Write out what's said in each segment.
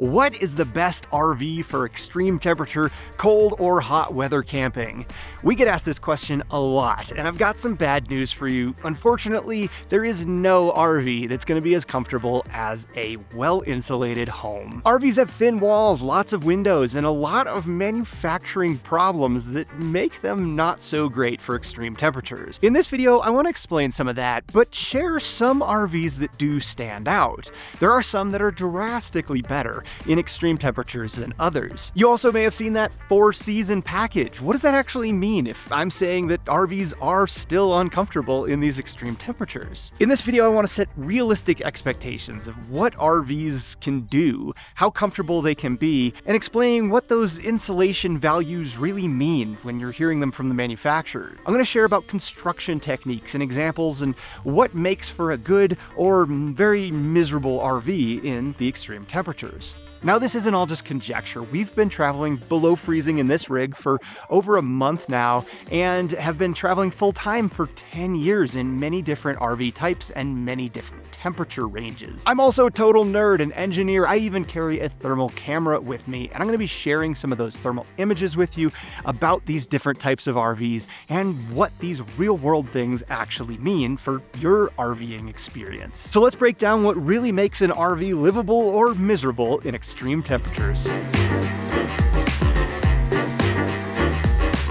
What is the best RV for extreme temperature, cold or hot weather camping? We get asked this question a lot, and I've got some bad news for you. Unfortunately, there is no RV that's going to be as comfortable as a well-insulated home. RVs have thin walls, lots of windows, and a lot of manufacturing problems that make them not so great for extreme temperatures. In this video, I want to explain some of that, but share some RVs that do stand out. There are some that are drastically better in extreme temperatures than others. You also may have seen that 4-season package. What does that actually mean if I'm saying that RVs are still uncomfortable in these extreme temperatures? In this video, I want to set realistic expectations of what RVs can do, how comfortable they can be, and explain what those insulation values really mean when you're hearing them from the manufacturer. I'm going to share about construction techniques and examples and what makes for a good or very miserable RV in the extreme temperatures. Now, this isn't all just conjecture. We've been traveling below freezing in this rig for over a month now and have been traveling full time for 10 years in many different RV types and many different temperature ranges. I'm also a total nerd and engineer. I even carry a thermal camera with me, and I'm going to be sharing some of those thermal images with you about these different types of RVs and what these real-world things actually mean for your RVing experience. So let's break down what really makes an RV livable or miserable in extreme temperatures.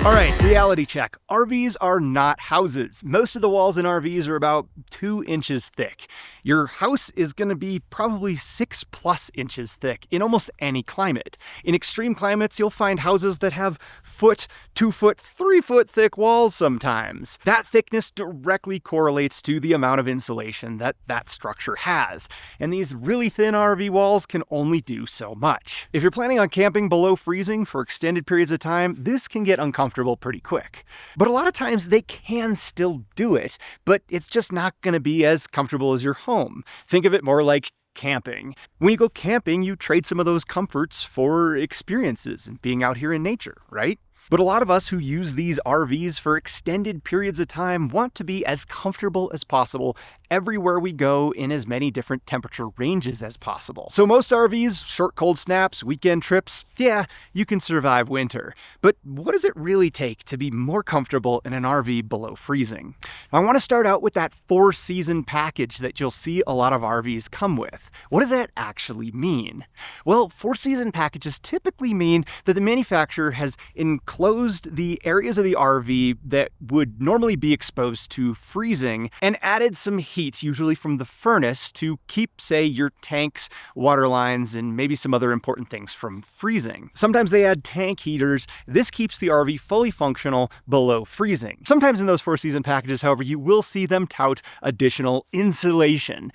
All right, reality check. RVs are not houses. Most of the walls in RVs are about 2 inches thick. Your house is going to be probably 6+ inches thick in almost any climate. In extreme climates, you'll find houses that have 1-foot, 2-foot, 3-foot thick walls sometimes. That thickness directly correlates to the amount of insulation that that structure has. And these really thin RV walls can only do so much. If you're planning on camping below freezing for extended periods of time, this can get uncomfortable pretty quick. But a lot of times they can still do it, but it's just not going to be as comfortable as your home. Think of it more like camping. When you go camping, you trade some of those comforts for experiences and being out here in nature, right? But a lot of us who use these RVs for extended periods of time want to be as comfortable as possible everywhere we go in as many different temperature ranges as possible. So most RVs, short cold snaps, weekend trips, yeah, you can survive winter. But what does it really take to be more comfortable in an RV below freezing? I want to start out with that 4-season package that you'll see a lot of RVs come with. What does that actually mean? Well, 4-season packages typically mean that the manufacturer has enclosed the areas of the RV that would normally be exposed to freezing and added some heat, usually from the furnace, to keep, say, your tanks, water lines, and maybe some other important things from freezing. Sometimes they add tank heaters. This keeps the RV fully functional below freezing. Sometimes in those 4-season packages, however, you will see them tout additional insulation.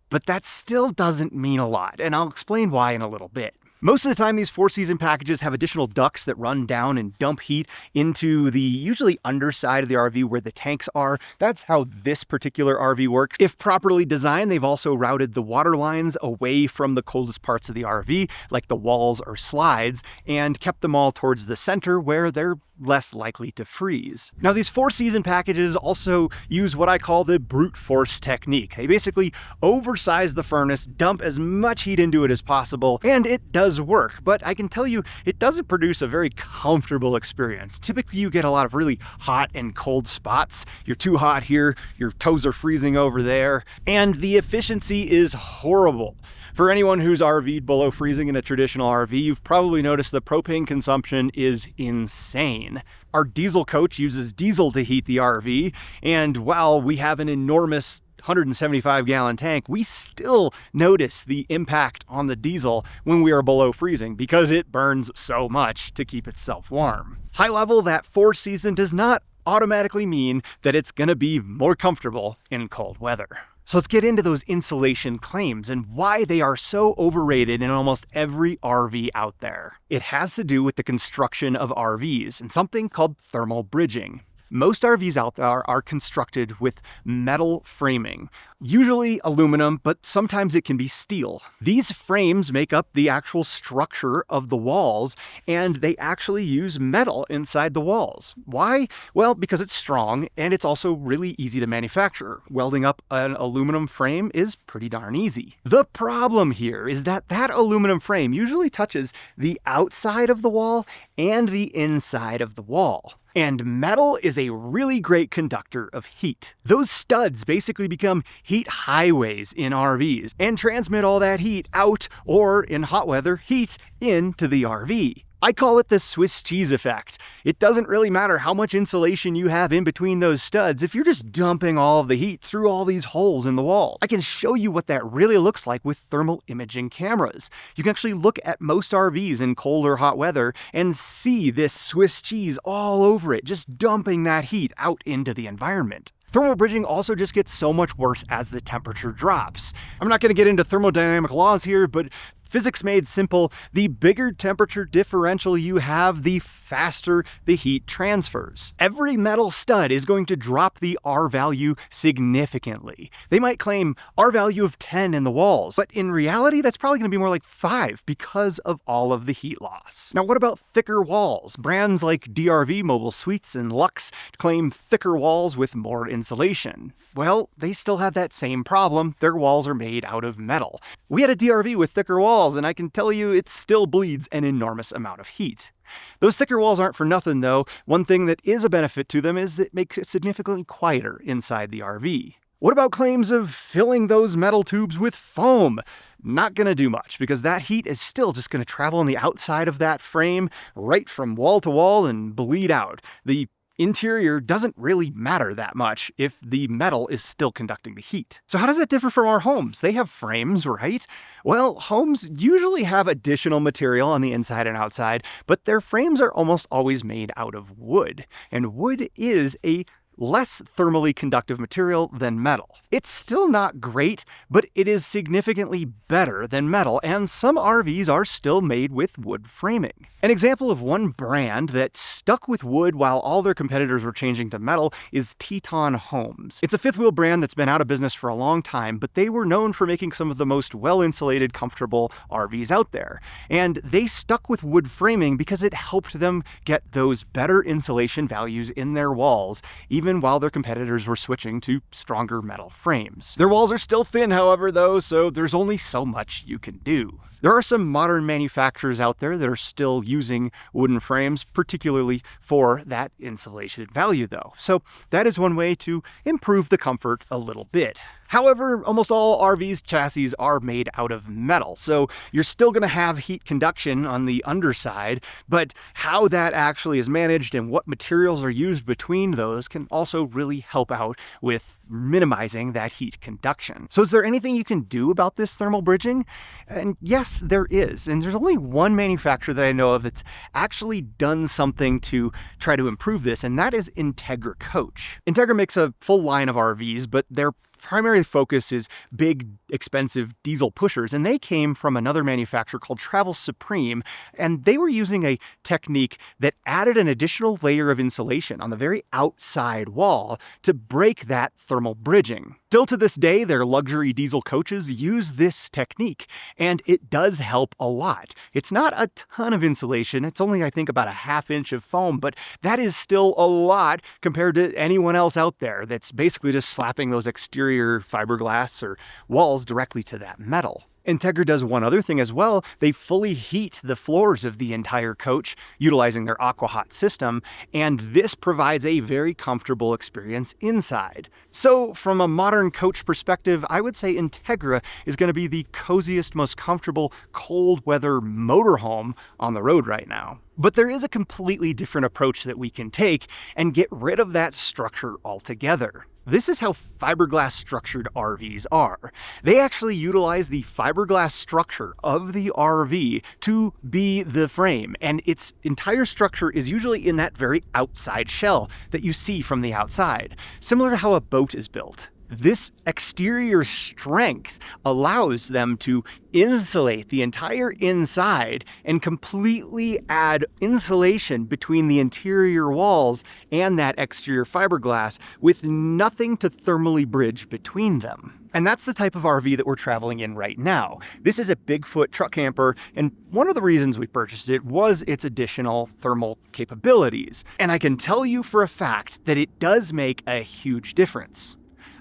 But that still doesn't mean a lot, and I'll explain why in a little bit. Most of the time, these 4-season packages have additional ducts that run down and dump heat into the usually underside of the RV where the tanks are. That's how this particular RV works. If properly designed, they've also routed the water lines away from the coldest parts of the RV, like the walls or slides, and kept them all towards the center where they're less likely to freeze. Now, these 4-season packages also use what I call the brute force technique. They basically oversize the furnace, dump as much heat into it as possible, and it does work, but I can tell you it doesn't produce a very comfortable experience. Typically, you get a lot of really hot and cold spots. You're too hot here, your toes are freezing over there, and the efficiency is horrible. For anyone who's RV'd below freezing in a traditional RV, you've probably noticed the propane consumption is insane. Our diesel coach uses diesel to heat the RV, and while we have an enormous 175-gallon tank, we still notice the impact on the diesel when we are below freezing because it burns so much to keep itself warm. High level, that 4-season does not automatically mean that it's going to be more comfortable in cold weather. So let's get into those insulation claims and why they are so overrated in almost every RV out there. It has to do with the construction of RVs and something called thermal bridging. Most RVs out there are constructed with metal framing, usually aluminum, but sometimes it can be steel. These frames make up the actual structure of the walls, and they actually use metal inside the walls. Why? Well, because it's strong and it's also really easy to manufacture. Welding up an aluminum frame is pretty darn easy. The problem here is that aluminum frame usually touches the outside of the wall and the inside of the wall. And metal is a really great conductor of heat. Those studs basically become heat highways in RVs and transmit all that heat out, or in hot weather, heat into the RV. I call it the Swiss cheese effect. It doesn't really matter how much insulation you have in between those studs if you're just dumping all of the heat through all these holes in the wall. I can show you what that really looks like with thermal imaging cameras. You can actually look at most RVs in cold or hot weather and see this Swiss cheese all over it, just dumping that heat out into the environment. Thermal bridging also just gets so much worse as the temperature drops. I'm not going to get into thermodynamic laws here, but physics made simple, the bigger temperature differential you have, the faster the heat transfers. Every metal stud is going to drop the R value significantly. They might claim R value of 10 in the walls, but in reality, that's probably going to be more like 5 because of all of the heat loss. Now, what about thicker walls? Brands like DRV Mobile Suites and Luxe claim thicker walls with more insulation. Well, they still have that same problem. Their walls are made out of metal. We had a DRV with thicker walls, and I can tell you it still bleeds an enormous amount of heat. Those thicker walls aren't for nothing, though. One thing that is a benefit to them is it makes it significantly quieter inside the RV. What about claims of filling those metal tubes with foam? Not going to do much, because that heat is still just going to travel on the outside of that frame right from wall to wall and bleed out. The interior doesn't really matter that much if the metal is still conducting the heat. So how does that differ from our homes? They have frames, right? Well, homes usually have additional material on the inside and outside, but their frames are almost always made out of wood. And wood is a less thermally conductive material than metal. It's still not great, but it is significantly better than metal, and some RVs are still made with wood framing. An example of one brand that stuck with wood while all their competitors were changing to metal is Teton Homes. It's a fifth wheel brand that's been out of business for a long time, but they were known for making some of the most well-insulated, comfortable RVs out there. And they stuck with wood framing because it helped them get those better insulation values in their walls, even while their competitors were switching to stronger metal frames. Their walls are still thin, however, though, so there's only so much you can do. There are some modern manufacturers out there that are still using wooden frames, particularly for that insulation value, though. So that is one way to improve the comfort a little bit. However, almost all RVs chassis are made out of metal, so you're still going to have heat conduction on the underside, but how that actually is managed and what materials are used between those can also really help out with minimizing that heat conduction. So is there anything you can do about this thermal bridging? And yes, there is. And there's only one manufacturer that I know of that's actually done something to try to improve this, and that is Integra Coach. Integra makes a full line of RVs, but their primary focus is big, expensive diesel pushers, and they came from another manufacturer called Travel Supreme, and they were using a technique that added an additional layer of insulation on the very outside wall to break that thermal bridging. Still to this day, their luxury diesel coaches use this technique, and it does help a lot. It's not a ton of insulation. It's only, I think, about a ½ inch of foam, but that is still a lot compared to anyone else out there that's basically just slapping those exterior fiberglass or walls directly to that metal. Integra does one other thing as well. They fully heat the floors of the entire coach utilizing their AquaHot system, and this provides a very comfortable experience inside. So from a modern coach perspective, I would say Integra is going to be the coziest, most comfortable cold weather motorhome on the road right now. But there is a completely different approach that we can take and get rid of that structure altogether. This is how fiberglass structured RVs are. They actually utilize the fiberglass structure of the RV to be the frame, and its entire structure is usually in that very outside shell that you see from the outside, similar to how a boat is built. This exterior strength allows them to insulate the entire inside and completely add insulation between the interior walls and that exterior fiberglass with nothing to thermally bridge between them. And that's the type of RV that we're traveling in right now. This is a Bigfoot truck camper, and one of the reasons we purchased it was its additional thermal capabilities. And I can tell you for a fact that it does make a huge difference.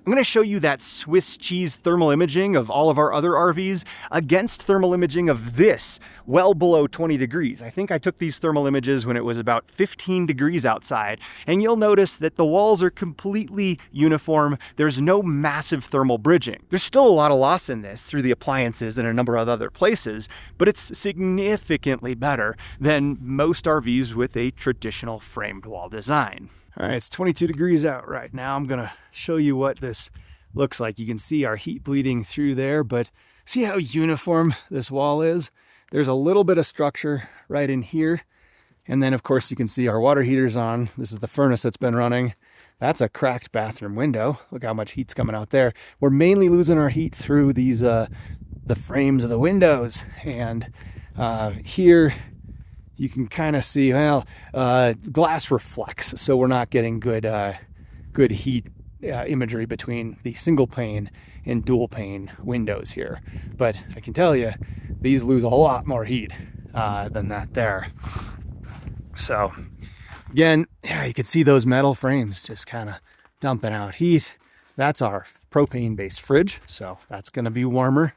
I'm going to show you that Swiss cheese thermal imaging of all of our other RVs against thermal imaging of this well below 20 degrees. I think I took these thermal images when it was about 15 degrees outside, and you'll notice that the walls are completely uniform. There's no massive thermal bridging. There's still a lot of loss in this through the appliances and a number of other places, but it's significantly better than most RVs with a traditional framed wall design. All right, it's 22 degrees out right now. I'm gonna show you what this looks like. You can see our heat bleeding through there, but see how uniform this wall is? There's a little bit of structure right in here. And then of course you can see our water heater's on. This is the furnace that's been running. That's a cracked bathroom window. Look how much heat's coming out there. We're mainly losing our heat through these, the frames of the windows. And here, you can kind of see, well, glass reflects, so we're not getting good heat imagery between the single pane and dual pane windows here. But I can tell you, these lose a lot more heat than that there. So again, yeah, you can see those metal frames just kind of dumping out heat. That's our propane-based fridge, so that's going to be warmer.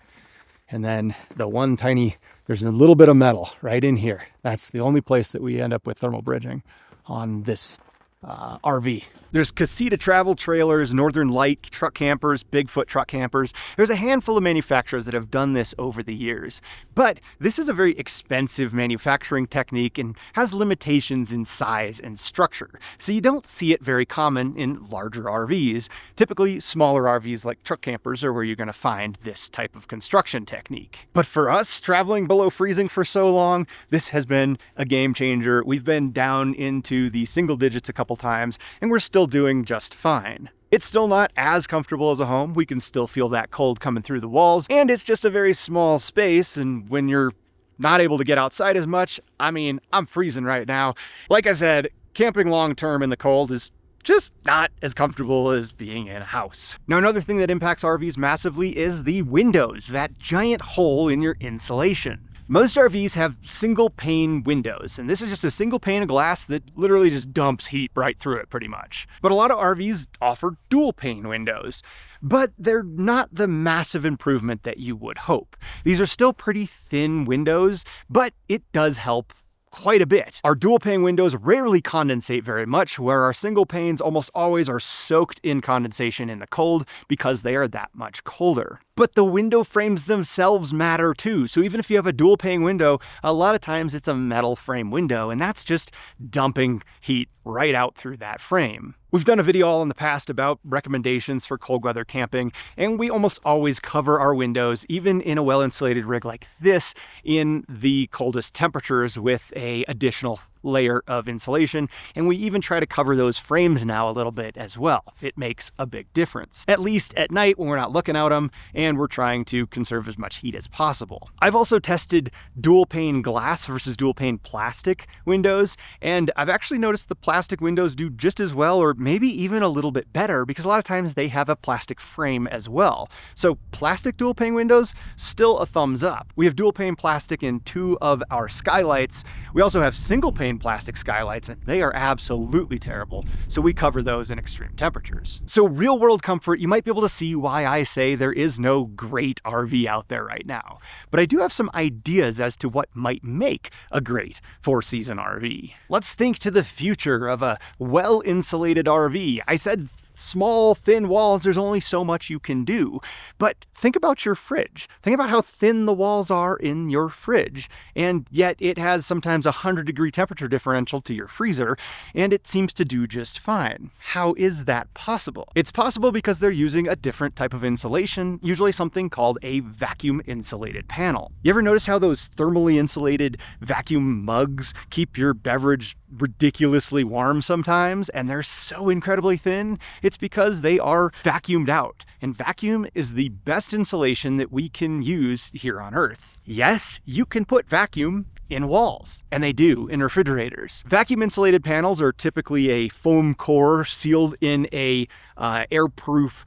And then the one tiny, there's a little bit of metal right in here. That's the only place that we end up with thermal bridging on this RV. There's Casita travel trailers, Northern Light truck campers, Bigfoot truck campers. There's a handful of manufacturers that have done this over the years. But this is a very expensive manufacturing technique and has limitations in size and structure. So you don't see it very common in larger RVs. Typically, smaller RVs like truck campers are where you're going to find this type of construction technique. But for us, traveling below freezing for so long, this has been a game changer. We've been down into the single digits a couple times, and we're still doing just fine. It's still not as comfortable as a home. We can still feel that cold coming through the walls, and it's just a very small space, and when you're not able to get outside as much, I mean, I'm freezing right now. Like I said, camping long-term in the cold is just not as comfortable as being in a house. Now, another thing that impacts RVs massively is the windows, that giant hole in your insulation. Most RVs have single pane windows, and this is just a single pane of glass that literally just dumps heat right through it pretty much. But a lot of RVs offer dual pane windows, but they're not the massive improvement that you would hope. These are still pretty thin windows, but it does help quite a bit. Our dual pane windows rarely condensate very much, where our single panes almost always are soaked in condensation in the cold because they are that much colder. But the window frames themselves matter too. So even if you have a dual pane window, a lot of times it's a metal frame window, and that's just dumping heat right out through that frame. We've done a video all in the past about recommendations for cold weather camping, and we almost always cover our windows, even in a well-insulated rig like this, in the coldest temperatures with a additional layer of insulation, and we even try to cover those frames now a little bit as well. It makes a big difference, at least at night when we're not looking at them and we're trying to conserve as much heat as possible. I've also tested dual pane glass versus dual pane plastic windows, and I've actually noticed the plastic windows do just as well, or maybe even a little bit better, because a lot of times they have a plastic frame as well. So plastic dual pane windows, still a thumbs up. We have dual pane plastic in 2 of our skylights. We also have single pane plastic skylights, and they are absolutely terrible, so we cover those in extreme temperatures. So real world comfort, you might be able to see why I say there is no great RV out there right now, but I do have some ideas as to what might make a great 4-season RV. Let's think to the future of a well-insulated RV. I said small, thin walls, there's only so much you can do. But think about your fridge. Think about how thin the walls are in your fridge, and yet it has sometimes a 100-degree temperature differential to your freezer, and it seems to do just fine. How is that possible? It's possible because they're using a different type of insulation, usually something called a vacuum insulated panel. You ever notice how those thermally insulated vacuum mugs keep your beverage ridiculously warm sometimes, and they're so incredibly thin? It's because they are vacuumed out. And vacuum is the best insulation that we can use here on Earth. Yes, you can put vacuum in walls, and they do in refrigerators. Vacuum insulated panels are typically a foam core sealed in a airproof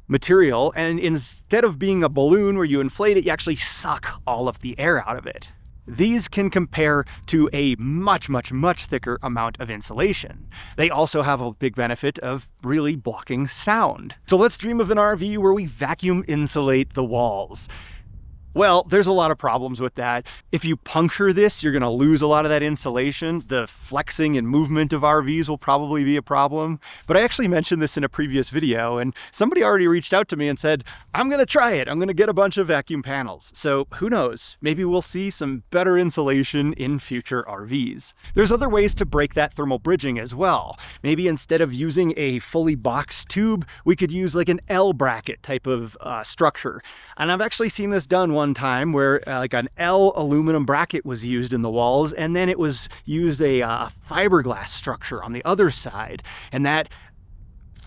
material, and instead of being a balloon where you inflate it, you actually suck all of the air out of it. These can compare to a much thicker amount of insulation. They also have a big benefit of really blocking sound. So let's dream of an RV where we vacuum insulate the walls. Well, there's a lot of problems with that. If you puncture this, you're going to lose a lot of that insulation. The flexing and movement of RVs will probably be a problem. But I actually mentioned this in a previous video, and somebody already reached out to me and said, I'm going to try it. I'm going to get a bunch of vacuum panels. So who knows? Maybe we'll see some better insulation in future RVs. There's other ways to break that thermal bridging as well. Maybe instead of using a fully boxed tube, we could use like an L bracket type of structure. And I've actually seen this done one time where like an L aluminum bracket was used in the walls, and then it was used a fiberglass structure on the other side, and that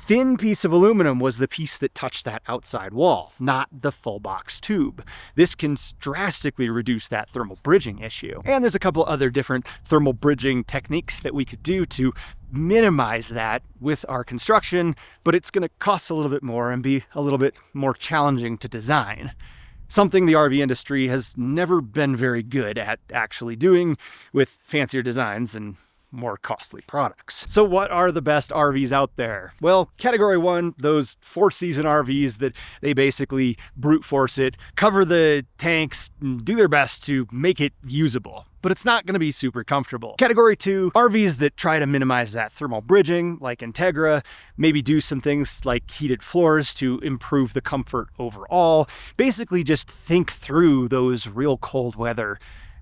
thin piece of aluminum was the piece that touched that outside wall, not the full box tube. This can drastically reduce that thermal bridging issue. And there's a couple other different thermal bridging techniques that we could do to minimize that with our construction, but it's going to cost a little bit more and be a little bit more challenging to design. Something the RV industry has never been very good at actually doing with fancier designs and more costly products. So what are the best RVs out there? Well, category 1, those 4-season RVs that they basically brute force it, cover the tanks, and do their best to make it usable, but it's not going to be super comfortable. Category 2, RVs that try to minimize that thermal bridging, like Integra, maybe do some things like heated floors to improve the comfort overall. Basically just think through those real cold weather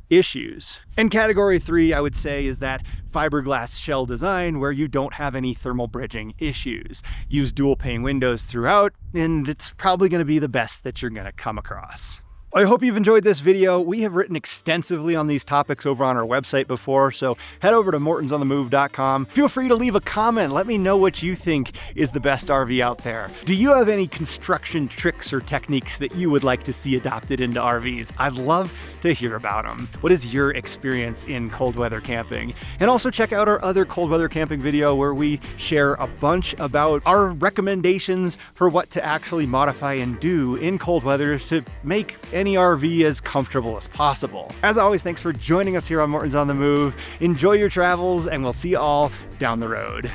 issues. And category 3, I would say, is that fiberglass shell design where you don't have any thermal bridging issues. Use dual pane windows throughout, and it's probably going to be the best that you're going to come across. I hope you've enjoyed this video. We have written extensively on these topics over on our website before, so head over to mortonsonthemove.com. Feel free to leave a comment. Let me know what you think is the best RV out there. Do you have any construction tricks or techniques that you would like to see adopted into RVs? I'd love to hear about them. What is your experience in cold weather camping? And also check out our other cold weather camping video where we share a bunch about our recommendations for what to actually modify and do in cold weather to make any RV as comfortable as possible. As always, thanks for joining us here on Morton's on the Move. Enjoy your travels, and we'll see you all down the road.